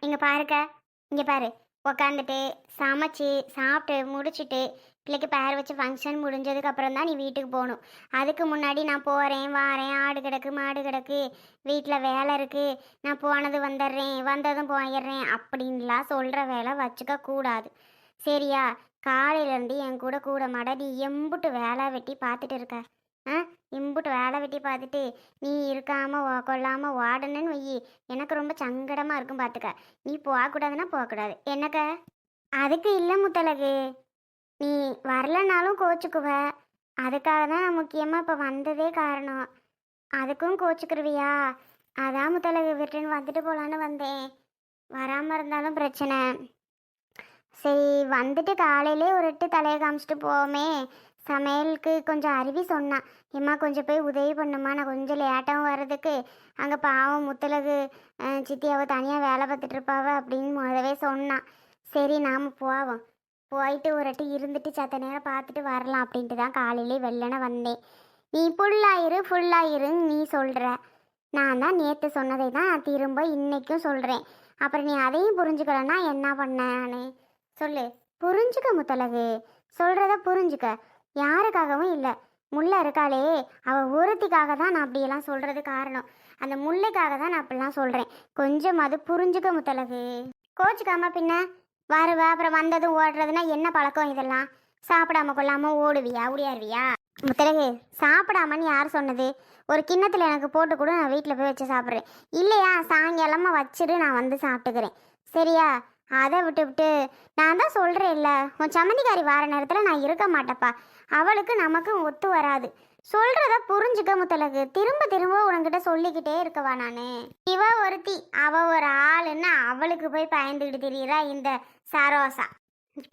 இங்கே பாருக்க, இங்கே பாரு. உக்காந்துட்டு சமைச்சு சாப்பிட்டு முடிச்சுட்டு பிள்ளைக்கு பேர் வச்சு ஃபங்க்ஷன் முடிஞ்சதுக்கு அப்புறம் தான் நீ வீட்டுக்கு போகணும். அதுக்கு முன்னாடி நான் போகிறேன் வாரேன், ஆடு கிடக்கு மாடு கிடக்கு, வீட்டில் வேலை இருக்குது, நான் போனது வந்துடுறேன் வந்ததும் போயிடுறேன் அப்படின்லாம் சொல்கிற வேலை வச்சுக்க கூடாது. சரியா? காலையிலேருந்து என் கூட கூட மாட நீ எம்புட்டு வேலை வெட்டி பார்த்துட்டு இருக்க. ஆ, இம்புட்டு வேலை வெட்டி பார்த்துட்டு நீ இருக்காம கொள்ளாமல் வாடணுன்னு வையி, எனக்கு ரொம்ப சங்கடமாக இருக்கும் பார்த்துக்க. நீ போகக்கூடாதுன்னா போகக்கூடாது என்னக்க. அதுக்கு இல்லை முத்தலகு, நீ வரலனாலும் கோச்சுக்குவ. அதுக்காக தான் நான் முக்கியமாக இப்போ வந்ததே காரணம். அதுக்கும் கோச்சுக்கிருவியா? அதான் முத்தலகு விட்டுன்னு வந்துட்டு போகலான்னு வந்தேன். வராமல் இருந்தாலும் பிரச்சனை. சரி, வந்துட்டு காலையிலே ஒரு எட்டு தலையை காமிச்சிட்டு போவோமே. சமையலுக்கு கொஞ்சம் அருவி சொன்னான், எம்மா கொஞ்சம் போய் உதவி பண்ணுமா, நான் கொஞ்சம் லேட்டாகவும் வர்றதுக்கு, அங்கே பாவம் முத்தலகு சித்தியாவை தனியாக வேலை பார்த்துட்டு இருப்பாவ அப்படின்னு முதவே சொன்னான். சரி நாம் போவோம், போயிட்டு ஒரு எட்டு இருந்துட்டு சத்த நேரம் பார்த்துட்டு வரலாம் அப்படின்ட்டு தான் காலையிலே வெள்ளன வந்தேன். நீ ஃபுல்லாயிருன்னு நீ சொல்கிற. நான் தான் நேற்று சொன்னதை தான் நான் திரும்ப இன்றைக்கும் சொல்கிறேன். அப்புறம் நீ அதையும் புரிஞ்சுக்கலன்னா என்ன பண்ண நான் சொல்லு. புரிஞ்சுக்க முத்தலகு, சொல்கிறத புரிஞ்சுக்க. யாருக்காகவும் இல்லை, முல்லை இருக்காளே அவள் ஒருத்திக்காக தான் நான் அப்படியெல்லாம் சொல்கிறது காரணம். அந்த முல்லைக்காக தான் நான் அப்படிலாம் சொல்கிறேன். கொஞ்சம் அது புரிஞ்சுக்க முத்தலகு. கோச்சுக்காம பின்ன வருவ, அப்புறம் வந்ததும் ஓடுறதுன்னா என்ன பழக்கம் இதெல்லாம்? சாப்பிடாம கொள்ளாமல் ஓடுவியா ஓடியாருவியா? முத்தலகு, சாப்பிடாமன்னு யார் சொன்னது? ஒரு கிண்ணத்தில் எனக்கு போட்டு கூட நான் வீட்டில் போய் வச்சு சாப்பிட்றேன். இல்லையா சாயங்காலமாக வச்சுட்டு நான் வந்து சாப்பிட்டுக்கிறேன். சரியா? அதை விட்டு நான் தான் சொல்கிறேன்ல, உன் சம்மந்திக்காரி வார நேரத்தில் நான் இருக்க மாட்டேப்பா. அவளுக்கு நமக்கும் ஒத்து வராது. சொல்கிறத புரிஞ்சுக்க முத்தலகு. திரும்ப திரும்ப உனக்கிட்ட சொல்லிக்கிட்டே இருக்கவா நான்? இவ ஒருத்தி, அவ ஒரு ஆளுன்னு அவளுக்கு போய் பயந்துக்கிட்டு தெரியுறா இந்த சரோசா.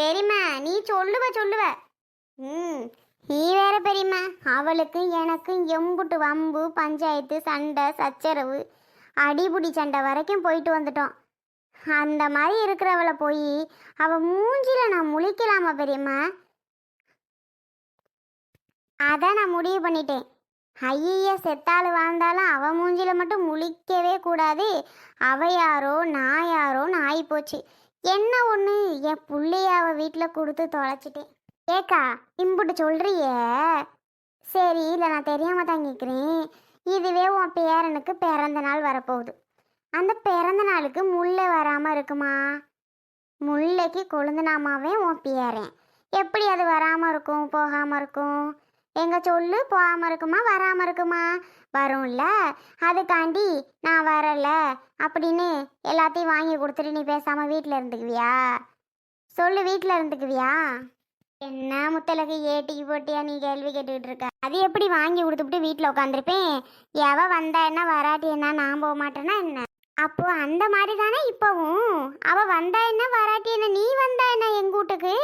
பெரியம்மா நீ சொல்லுவ. நீ வேற பெரியம்மா. அவளுக்கு எனக்கும் எம்புட்டு வம்பு பஞ்சாயத்து சண்டை சச்சரவு அடிபுடி சண்டை வரைக்கும் போயிட்டு வந்துட்டோம். அந்த மாதிரி இருக்கிறவளை போய் அவள் மூஞ்சில நான் முழிக்கலாமா பெரியம்மா? அதான் நான் முடிவு பண்ணிட்டேன். ஐய செத்தாலும் வாழ்ந்தாலும் அவள் மூஞ்சில மட்டும் முழிக்கவே கூடாது. அவ யாரோ நான் யாரோன்னு ஆகிப்போச்சு. என்ன ஒன்று, என் பிள்ளைய அவள் வீட்டில் கொடுத்து தொலைச்சிட்டேன். ஏக்கா இம்புட்டு சொல்கிறியே. சரி, இல்லை நான் தெரியாமல் தான் கேட்குறேன். இதுவே உன் பேரனுக்கு பிறந்த நாள் வரப்போகுது. அந்த பிறந்த நாளுக்கு முல்லை வராமல் இருக்குமா? முல்லைக்கு கொழுந்தனாமாவே உன் பேரன். எப்படி அது வராமல் இருக்கும் போகாமல் இருக்கும்? எங்க சொல்லு, போகாமல் இருக்குமா வராமல் இருக்குமா? வரும்ல. அதுக்காண்டி நான் வரல அப்படின்னு எல்லாத்தையும் வாங்கி கொடுத்துட்டு நீ பேசாமல் வீட்டில் இருந்துக்குவியா? சொல்லு, வீட்டில் இருந்துக்குவியா? என்ன முத்தலகு ஏட்டிக்கு போட்டியா நீ கேள்வி கேட்டுக்கிட்டு இருக்க? அது எப்படி வாங்கி கொடுத்துட்டு வீட்டில் உட்காந்துருப்பேன்? எவ வந்தா என்ன வராட்டி என்ன, நான் போக மாட்டேன்னா என்ன? அப்போ அந்த மாதிரி தானே இப்போவும். அவள் வந்தா என்ன வராட்டி என்ன, நீ வந்தா என்ன எங்கள் வீட்டுக்கு?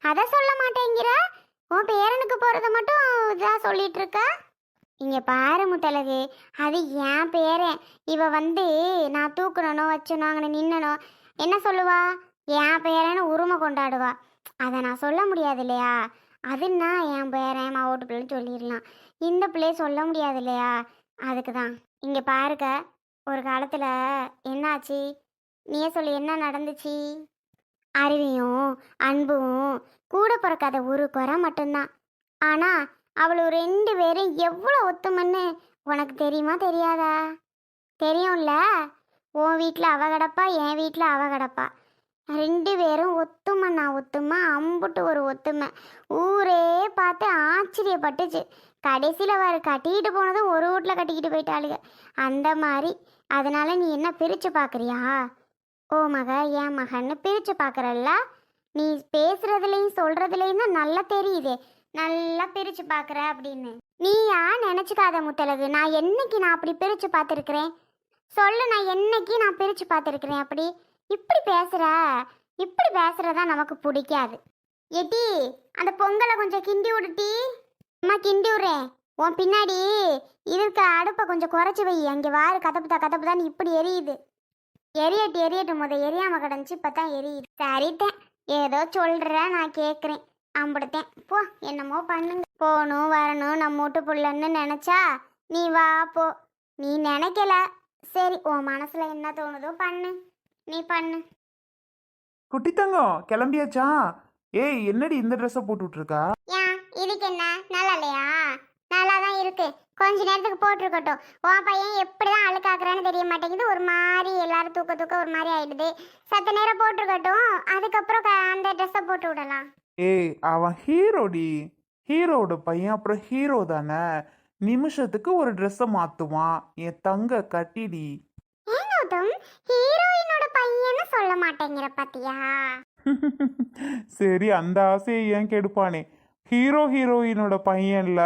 அதை சொல்ல மாட்டேங்கிற. உன் பேரனுக்கு போகிறத மட்டும் இதாக சொல்லிட்டு இருக்க. இங்கே பாரு முத்தலகு, அது என் பேரன். இவ வந்து நான் தூக்கணுனோ வச்சனோ அங்கே நின்னனோ என்ன சொல்லுவா? என் பேரன்னு உரிமை கொண்டாடுவா. அதை நான் சொல்ல முடியாது இல்லையா? அதுன்னா என் பேரன் மாவோட்டு பிள்ளைன்னு சொல்லிடலாம். இந்த பிள்ளைய சொல்ல முடியாது இல்லையா? அதுக்கு தான். இங்கே பாருக்க, ஒரு காலத்தில் என்னாச்சு நீயே சொல்லி, என்ன நடந்துச்சு? அருவியும் அன்பும் கூட பிறக்காத ஒரு குறை மட்டும்தான். ஆனால் அவளு ரெண்டு பேரும் எவ்வளோ ஒத்துமன்னு உனக்கு தெரியுமா தெரியாதா? தெரியும்ல. உன் வீட்டில் அவ கிடப்பா, என் வீட்டில் அவ கிடப்பா. ரெண்டு பேரும் ஒத்துமைண்ணா ஒத்துமை, அம்புட்டு ஒரு ஒத்துமை. ஊரே பார்த்து ஆச்சரியப்பட்டுச்சு. கடைசியில் வர கட்டிக்கிட்டு போனதும் ஒரு வீட்டில் கட்டிக்கிட்டு போயிட்டாளுங்க. அந்த மாதிரி. அதனால நீ என்ன பிரித்து பார்க்குறியா? ஓ மக என் மகன்னு பிரித்து பார்க்குறல்ல. நீ பேசுகிறதுலையும் சொல்கிறதுலையும் தான் நல்லா தெரியுதே, நல்லா பிரித்து பார்க்குற அப்படின்னு. நீ யார் நினச்சிக்காத முத்தலகு. நான் என்னைக்கு நான் அப்படி பிரித்து பார்த்துருக்குறேன் சொல்லு? நான் என்னைக்கு நான் பிரித்து பார்த்துருக்குறேன் அப்படி? இப்படி பேசுகிறதா நமக்கு பிடிக்காது. எட்டி அந்த பொங்கலை கொஞ்சம் கிண்டி விடுட்டி. அம்மா கிண்டி விட்றேன். உன் பின்னாடி இருக்க அடுப்பை கொஞ்சம் குறைச்சி வை. அங்கே வாரு கதப்புதான் இப்படி எரியுது. எரியட்டும் எரியாமல் கிடந்துச்சு, இப்போ தான் எரியுது. சரிட்டேன், ஏதோ சொல்கிற நான் கேட்குறேன். அம்பிடுத்தேன் போ, என்னமோ பண்ணுங்க. போகணும் வரணும் நம்ம வீட்டு புள்ளன்னு நினச்சா நீ வா போ. நீ நினைக்கல, சரி உன் மனசில் என்ன தோணுதோ பண்ணு. நீ பண்ணு. குட்டி தங்கம் கிளம்பியாச்சா? ஏய் என்னடி இந்த ட்ரெஸ்ஸை போட்டு விட்டுருக்கா? ஏன் இதுக்கு என்ன, நல்லா இல்லையா? நல்லா தான் இருக்கு. கொஞ்ச நேரத்துக்கு போட்டிருக்கட்டும். உன் பையன் எப்படிதான் அழுக்காக்குறான்னு தெரிய மாட்டேங்குது. ஒரு மாதிரி எல்லாரும் தூக்க தூக்க ஒரு மாதிரி ஆயிடுது. சத்த நேரம் போட்டிருக்கட்டும், அதுக்கப்புறம் அந்த ட்ரெஸ்ஸை போட்டு விடலாம். ஏய் அவன் ஹீரோடி, ஹீரோட பையன், அப்புறம் ஹீரோ தானே, நிமிஷத்துக்கு ஒரு ட்ரெஸ்ஸை மாத்துவான். என் தங்க கட்டிடி. ஏன் கௌதம் ஹீரோயினோட பையன்னு சொல்ல மாட்டேங்கிற பாத்தியா? சரி அந்த ஆசையை ஏன் கெடுப்பானே, ஹீரோ ஹீரோயினோட பையன்ல.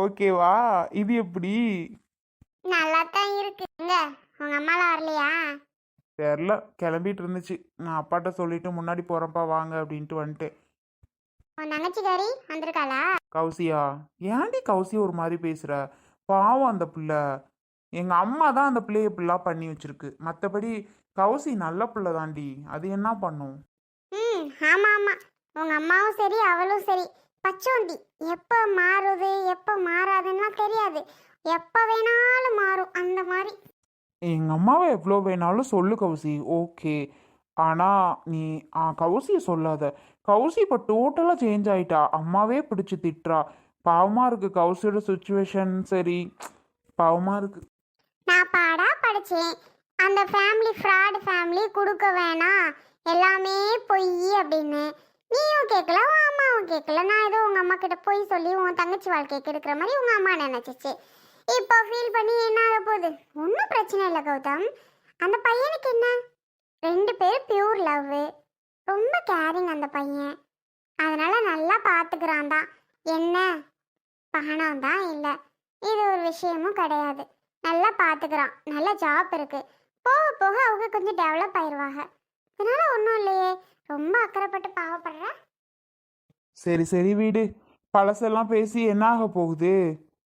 ஓகேவா? இது எப்படி? நல்லா தான் இருக்கு. எங்க உங்க அம்மாலாம் வரலையா? தெரில, கிளம்பிட்டு இருந்துச்சு. நான் அப்பாட்ட சொல்லிட்டு முன்னாடி போறப்பா வாங்க அப்படின்ட்டு வந்துட்டேன். உன் தங்கச்சிக்காரி வந்திருக்காளா? கௌசியா? ஏன்டி கௌசி ஒரு மாதிரி பேசுற? பாவம் அந்த பிள்ளை. எங்க அம்மா தான் அந்த பிள்ளைய இப்படிலாம் பண்ணி வச்சிருக்கு. மற்றபடி கௌசி நல்ல பிள்ளை தாண்டி, அது என்ன பண்ணும்? ஆமா ஆமா, உங்க அம்மாவும் சரி அவளும் சரி பச்சோண்டி. எப்ப மாறுது எப்ப மாறாதுன்னா தெரியாது. எப்ப வேணாலும் மாறும் அந்த மாதிரி. எங்க அம்மாவை எவ்வளோ வேணாலும் சொல்லு கௌசி, ஓகே. ஆனா நீ கௌசியை சொல்லாத. கௌசி இப்போ டோட்டலாக சேஞ்ச் ஆயிட்டா. அம்மாவே பிடிச்சி திட்டுறா. பாவமா இருக்கு கௌசியோட சுச்சுவேஷன். சரி, பாவமா இருக்கு. நான் பாடா படிச்சேன், அந்த ஃபேமிலி ஃப்ராட் ஃபேமிலி கொடுக்க வேணாம், எல்லாமே பொய் அப்படின்னு. நீயும் கேட்கல, உன் அம்மாவும் கேட்கல. நான் ஏதோ உங்க அம்மா கிட்ட போய் சொல்லி உன் தங்கச்சி வாழ்க்கையை கெடுக்கிற மாதிரி உங்க அம்மா நினைச்சிச்சு. இப்போ ஃபீல் பண்ணி என்ன ஆக போகுது? ஒன்றும் பிரச்சனை இல்லை கௌதம். அந்த பையனுக்கு என்ன, 2 பேரும் பியூர் லவ், ரொம்ப கேரிங் அந்த பையன். அதனால நல்லா பார்த்துக்கிறான் தான். என்ன பணம் தான் இல்லை, இது ஒரு விஷயமும் கிடையாது. நல்லா பார்த்துக்கிறான், நல்ல ஜாப் இருக்கு. போக போக அவங்க கொஞ்சம் டெவலப் ஆயிடுவாங்க. இதனால ஒன்றும் இல்லையே, ரொம்ப அக்கறைப்பட்டு பாவப்படுற. சரி சரி வீடு. பழசெல்லாம் பேசி என்ன ஆக போகுது?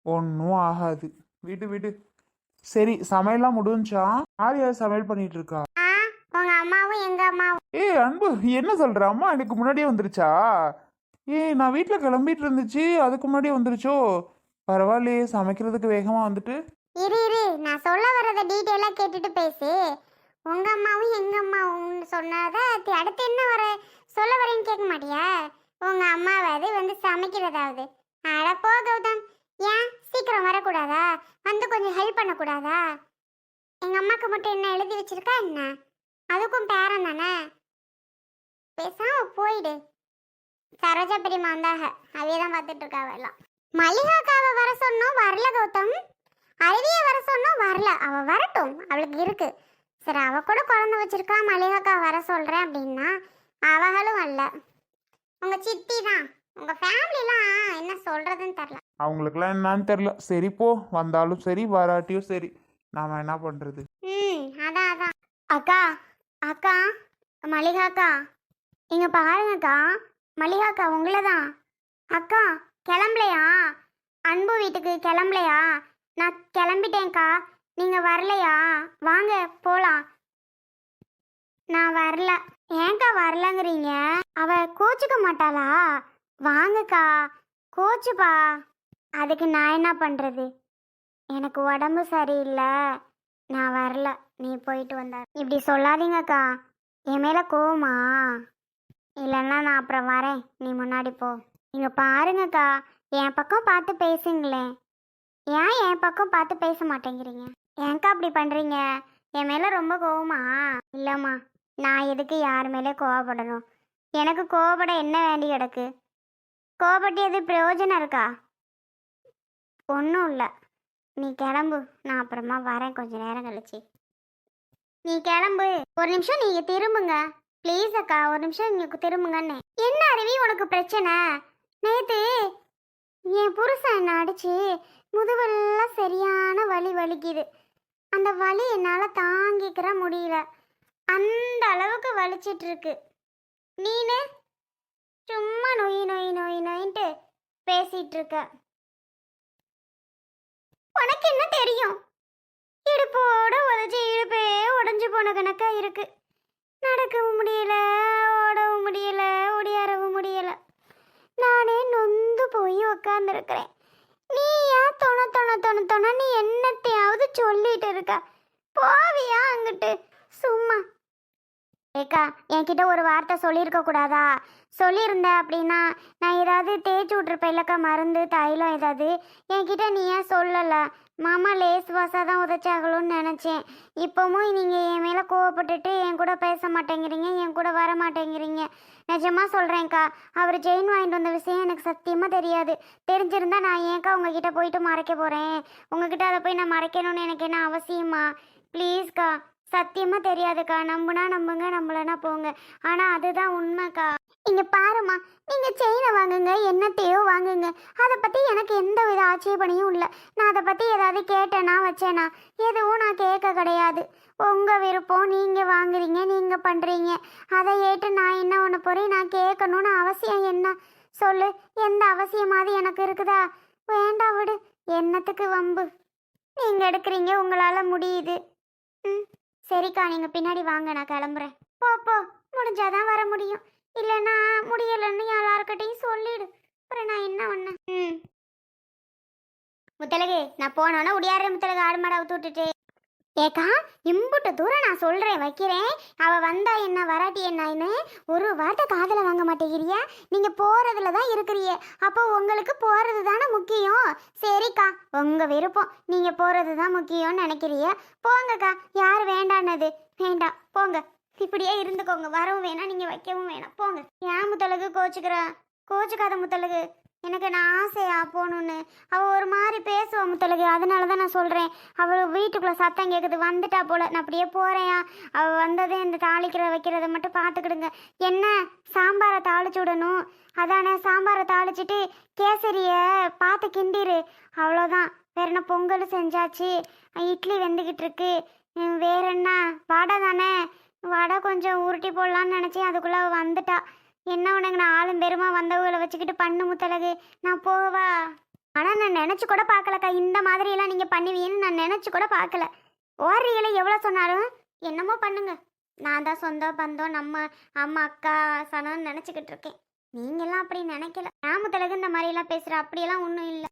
ஒன்றும் ஆகாது. வீடு வீடு. சரி, சமையல்லாம் முடிஞ்சா? யார் யார் சமையல் பண்ணிட்டு இருக்கா? உங்க அம்மாவும் எங்க அம்மாவும். ஏய் அன்பு, என்ன சொல்ற? அம்மா எனக்கு முன்னாடியே வந்துருச்சா? ஏய் நான் வீட்டில் கிளம்பிட்டு இருந்துச்சு, அதுக்கு முன்னாடியே வந்துருச்சோ? பரவாயில்லையே, சமைக்கிறதுக்கு வேகமா வந்துட்டு. இரு இரு, நான் சொல்ல வரத டீட்டெயிலாக கேட்டுட்டு பேசு. உங்க அம்மாவும் எங்க அம்மாவும் சொன்னதை அடுத்து என்ன வர சொல்ல வரேன்னு கேட்க மாட்டியா? உங்க அம்மாவாவது வந்து சமைக்கிறதாவது. அட போ கௌதம், ஏன் சீக்கிரம் வரக்கூடாதா? வந்து கொஞ்சம் ஹெல்ப் பண்ணக்கூடாதா? எங்க அம்மாக்கு மட்டும் என்ன எழுதி வச்சிருக்கா என்ன? அதுக்கும் பேரன் தானே. பேசாம போயிடு. சரோஜா பெரியம்மா வந்தாக, அவையே தான் பார்த்துட்டு இருக்காவ எல்லாம். மல்லிகாக்காவை வர சொன்னோம், வரல கௌதம். அருவியை வர சொன்னோம், வரல. அவ வரட்டும், அவளுக்கு இருக்கு. சரி, அவ கூட குழந்தை வச்சிருக்கா, மல்லிகாக்கா வர சொல்றேன் அப்படின்னா அவகளும் வரல. உங்க சித்தி தான், உங்க ஃபேமிலிலாம் என்ன சொல்றதுன்னு தெரியல. அவங்களுக்குலாம் என்னன்னு தெரியல. சரி போ, வந்தாலும் சரி வராட்டியும் சரி, நாம என்ன பண்றது? அதான் அதான். அக்கா அக்கா, மல்லிகாக்கா இங்க பாருங்கக்கா. மல்லிகாக்கா உங்களை தான். அக்கா கிளம்பலையா? அன்பு வீட்டுக்கு கிளம்பலையா? நான் கிளம்பிட்டேன்க்கா, நீங்கள் வரலையா? வாங்க போகலாம். நான் வரல. ஏன்க்கா வரலங்கிறீங்க? அவ கோச்சுக்க மாட்டாளா? வாங்கக்கா, கோச்சுப்பா. அதுக்கு நான் என்ன பண்ணுறது? எனக்கு உடம்பு சரியில்லை, நான் வரல. நீ போயிட்டு வந்த. இப்படி சொல்லாதீங்கக்கா. என் மேலே கோவமா? இல்லைன்னா நான் அப்புறம் வரேன், நீ முன்னாடி போ. இங்கே பாருங்கக்கா, என் பக்கம் பார்த்து பேசுங்களேன். ஏன் என் பக்கம் பார்த்து பேச மாட்டேங்கிறீங்க? ஏன்க்கா அப்படி பண்ணுறீங்க? என் மேலே ரொம்ப கோவமா? இல்லைம்மா, நான் எதுக்கு யார் மேலே கோவப்படணும்? எனக்கு கோவப்பட என்ன வேண்டி கிடக்கு? கோவப்பட்டு எது பிரயோஜனம் இருக்கா? ஒன்றும் இல்லை. நீ கிளம்பு, நான் அப்புறமா வரேன் கொஞ்ச நேரம் கழிச்சு. நீ கிளம்பு. ஒரு நிமிஷம் நீங்கள் திரும்புங்க ப்ளீஸ் அக்கா, ஒரு நிமிஷம் இங்கே திரும்புங்கன்னு. என்ன அருவி உனக்கு பிரச்சனை? நேற்று என் புருஷன் என்ன அடிச்சு முதுவெல்லாம் சரியான வலி வலிக்குது. அந்த வலி என்னால் தாங்கிக்கிற முடியல, அந்த அளவுக்கு வலிச்சிட்டு இருக்கு. நீனு சும்மா நொய் நொய் நொய் நொயின்ட்டு பேசிட்டு இருக்க. உனக்கு என்ன தெரியும்? இடுப்போட உதச்சி இடுப்பே உடஞ்சி போன கணக்கா இருக்கு. நடக்கவும் முடியல, ஓடவும் முடியல, ஒடியாரவும் முடியல. நானே நொந்து போய் உக்காந்துருக்கிறேன். நீ ஏன் தொண தொண தொண தொண நீ என்னத்தையாவது சொல்லிட்டு இருக்க? போவியா அங்கிட்டு? சும்மா ஏக்கா என்கிட்ட ஒரு வார்த்தை சொல்லியிருக்க கூடாதா? சொல்லியிருந்த அப்படின்னா நான் ஏதாவது தேய்ச்சி விட்ருப்பேன் இல்லக்கா, மருந்து தைலம் ஏதாவது. என்கிட்ட நீ ஏன் சொல்லலை? மாமா லேஸ் வாசா தான் உதச்சாகலும்னு நினச்சேன். இப்போவும் நீங்கள் என் மேலே கோவப்பட்டுட்டு என் கூட பேச மாட்டேங்கிறீங்க, என் கூட வர மாட்டேங்கிறீங்க. நிஜமாக சொல்கிறேன்க்கா, அவர் செயின் வாங்கிட்டு வந்த விஷயம் எனக்கு சத்தியமாக தெரியாது. தெரிஞ்சிருந்தா நான் ஏன்க்கா உங்ககிட்ட போயிட்டு மறைக்க போகிறேன்? உங்ககிட்ட அதை போய் நான் மறைக்கணும்னு எனக்கு என்ன அவசியமா? ப்ளீஸ்க்கா, சத்தியமாக தெரியாதுக்கா. நம்புனா நம்புங்க, நம்பலனா போங்க. ஆனால் அதுதான் உண்மைக்கா. இங்கே பாருமா, நீங்கள் செயினை வாங்குங்க, என்னத்தையோ வாங்குங்க, அதை பற்றி எனக்கு எந்த வித ஆட்சேபனையும் இல்லை. நான் அதை பற்றி ஏதாவது கேட்டேனா வச்சேனா? எதுவும் நான் கேட்க கிடையாது. உங்கள் விருப்பம், நீங்கள் வாங்குறீங்க, நீங்கள் பண்ணுறீங்க. அதை ஏற்று நான் என்ன பண்ண போகிறேன்? நான் கேட்கணும்னு அவசியம் என்ன? சொல்லு, எந்த அவசியமாவது எனக்கு இருக்குதா? வேண்டாம் விடு, என்னத்துக்கு வம்பு? நீங்கள் எடுக்கிறீங்க, உங்களால் முடியுது. ம், சரிக்கா, நீங்கள் பின்னாடி வாங்க, நான் கிளம்புறேன். போ போ, முடிஞ்சாதான் வர முடியும், இல்லைன்னா முடியலைன்னு யாராருக்கிட்டையும் சொல்லிடு. அப்புறம் நான் என்ன பண்ணேன்? முத்தலகு, நான் போனோன்னா உடையாடுற முத்தலகு, ஆடு மாடு அவுத்து விட்டுட்டு. ஏக்கா, இம்புட்டு தூரம் நான் சொல்கிறேன் வைக்கிறேன். அவள் வந்தா என்ன, வராட்டி என்னன்னு ஒரு வார்த்தை காதில் வாங்க மாட்டேங்கிறியா? நீங்கள் போகிறதுல தான் இருக்கிறிய, அப்போ உங்களுக்கு போகிறது தானே முக்கியம். சரிக்கா, உங்கள் விருப்பம், நீங்கள் போகிறது தான் முக்கியம்னு நினைக்கிறிய. போங்கக்கா, யார் வேண்டான்னது? வேண்டாம், போங்க. இப்படியே இருந்துக்கோங்க. வரவும் வேணாம், நீங்கள் வைக்கவும் வேணாம், போங்க. ஏன் முத்தலகு கோச்சுக்கிறா? கோச்சுக்காத முத்தலகு, எனக்கு நான் ஆசையா போகணுன்னு. அவள் ஒரு மாதிரி பேசுவா முத்தலகு, அதனால தான் நான் சொல்கிறேன். அவள் வீட்டுக்குள்ளே சத்தம் கேட்குது, வந்துட்டா போல. நான் அப்படியே போகிறேயா? அவள் வந்ததே இந்த தாளிக்கிற வைக்கிறத மட்டும் பார்த்துக்கிடுங்க. என்ன, சாம்பாரை தாளிச்சு விடணும் அதானே? சாம்பாரை தாளிச்சிட்டு கேசரியை பார்த்து கிண்டிரு, அவ்வளோதான். வேற என்ன, பொங்கல் செஞ்சாச்சு, இட்லி வெந்துக்கிட்டு இருக்கு. வேற என்ன, வடை தானே? வடை கொஞ்சம் உருட்டி போடலான்னு நினச்சேன், அதுக்குள்ளே அவள் வந்துட்டா. என்ன உனக்கு, நான் ஆளும் பெருமா வந்தவங்களை வச்சுக்கிட்டு பண்ணு முத்தலகு, நான் போவா? ஆனால் நான் நினச்சி கூட பார்க்கலக்கா, இந்த மாதிரியெல்லாம் நீங்கள் பண்ணுவீன்னு நான் நினச்சி கூட பார்க்கல. ஓடுறீங்களே, எவ்வளோ சொன்னாலும் என்னமோ பண்ணுங்க. நான் தான் சொந்தம் பந்தம், நம்ம அம்மா அக்கா சனம்னு நினச்சிக்கிட்டு இருக்கேன். நீங்கள்லாம் அப்படி நினைக்கல. நான் முத்தலகு இந்த மாதிரியெல்லாம் பேசுகிற அப்படியெல்லாம் ஒன்றும் இல்லை.